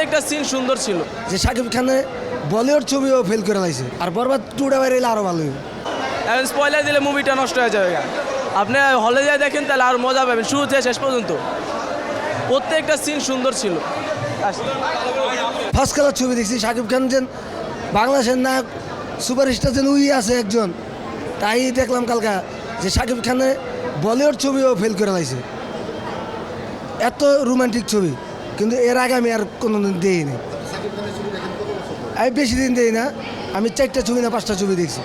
প্রত্যেকটা সিন সুন্দর ছিল। যে শাকিব খানের বলিউড ছবিও ফেল করে লাইছে, আর বরবাদ টুটা বাইরে এলে আরো ভালো হইব। এখন স্পয়লার দিলে মুভিটা নষ্ট হয়ে যাবে। আপনি হলে যায় দেখেন তাহলে আর মজা পাবেন শুরু থেকে শেষ পর্যন্ত। প্রত্যেকটা সিন সুন্দর ছিল। ফার্স্ট ক্লাস ছবি দেখছি। শাকিব খান যেন বাংলাদেশের নায়ক সুপারস্টার যেন উই আছে একজন, তাই দেখলাম কালকা যে শাকিব খানের বলিউড ছবিও ফেল করে লাইছে। এত রোমান্টিক ছবি, কিন্তু এর আগে আমি আর কোনোদিন দিইনি। আমি বেশি দিন দিই না, আমি 4টা ছবি না 5টা ছবি দেখছি।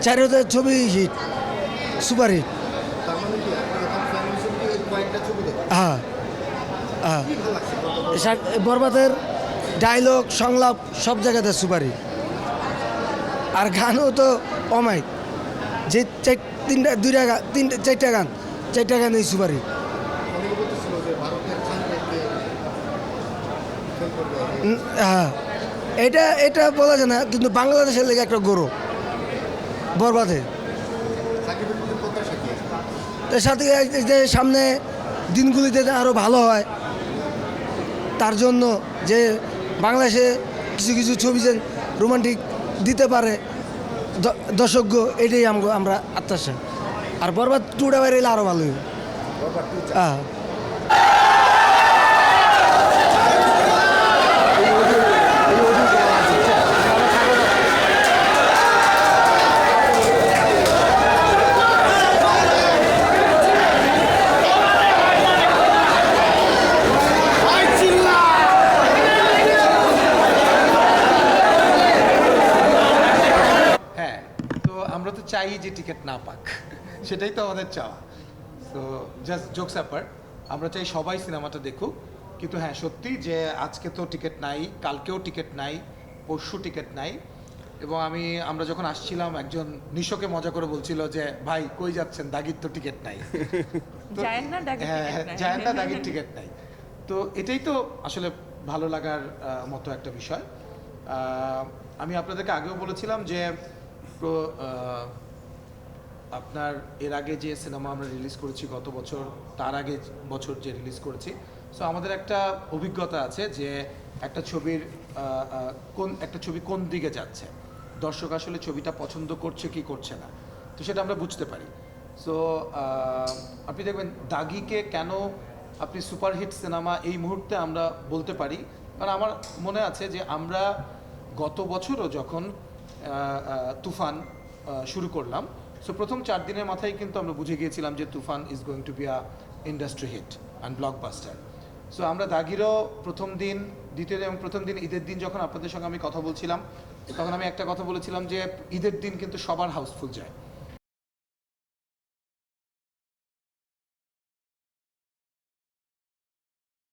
4টা ছবি হিট, সুপার হিট। হ্যাঁ হ্যাঁ, বরবাদের ডায়লগ সংলাপ সব জায়গাতে সুপার হিট, আর গানও তো অমাইক। যে 4টা গান এই সুপার হিট। হ্যাঁ, এটা বলা যায় না, কিন্তু বাংলাদেশের লেগে একটা গৌরব বরবাদে। এর সাথে যে সামনে দিনগুলিতে আরও ভালো হয়, তার জন্য যে বাংলাদেশে কিছু কিছু ছবি যে রোমান্টিক দিতে পারে দর্শকগ, এটাই আমরা আত্মা। আর বরবাদ টুটা বাইরে এলে আরও ভালো হইব। হ্যাঁ, আমরা তো চাই যে টিকিট না পাক, সেটাই তো আমাদের চাওয়া। তো জাস্ট জোকস অ্যাপার্ট, আমরা চাই সবাই সিনেমাটা দেখুক। কিন্তু হ্যাঁ, সত্যি যে আজকে তো টিকিট নাই, কালকেও টিকিট নাই, পরশু টিকিট নাই। এবং আমরা যখন আসছিলাম একজন নিশোকে মজা করে বলছিল যে ভাই কই যাচ্ছেন, দাগির তো টিকিট নাই। হ্যাঁ, জায়েন না, দাগির টিকিট নাই। তো এটাই তো আসলে ভালো লাগার মতো একটা বিষয়। আমি আপনাদেরকে আগেও বলেছিলাম যে আপনার এর আগে যে সিনেমা আমরা রিলিজ করেছি গত বছর, তার আগে বছর যে রিলিজ করেছি, সো আমাদের একটা অভিজ্ঞতা আছে যে একটা ছবি কোন দিকে যাচ্ছে, দর্শক আসলে ছবিটা পছন্দ করছে কি করছে না, তো সেটা আমরা বুঝতে পারি। সো আপনি দেখবেন দাগিকে কেন আপনি সুপারহিট সিনেমা এই মুহূর্তে আমরা বলতে পারি, কারণ আমার মনে আছে যে আমরা গত বছরও যখন তুফান শুরু করলাম, সো প্রথম 4 দিনের মাথায় কিন্তু আমরা বুঝে গিয়েছিলাম যে Toofan is going to be a industry hit and blockbuster. So আমরা দাগিরও প্রথম দিন, দ্বিতীয় দিন এবং প্রথম দিন ঈদের দিন যখন আপনাদের সঙ্গে আমি কথা বলছিলাম, তখন আমি একটা কথা বলেছিলাম যে ঈদের দিন কিন্তু সবার হাউসফুল যায়।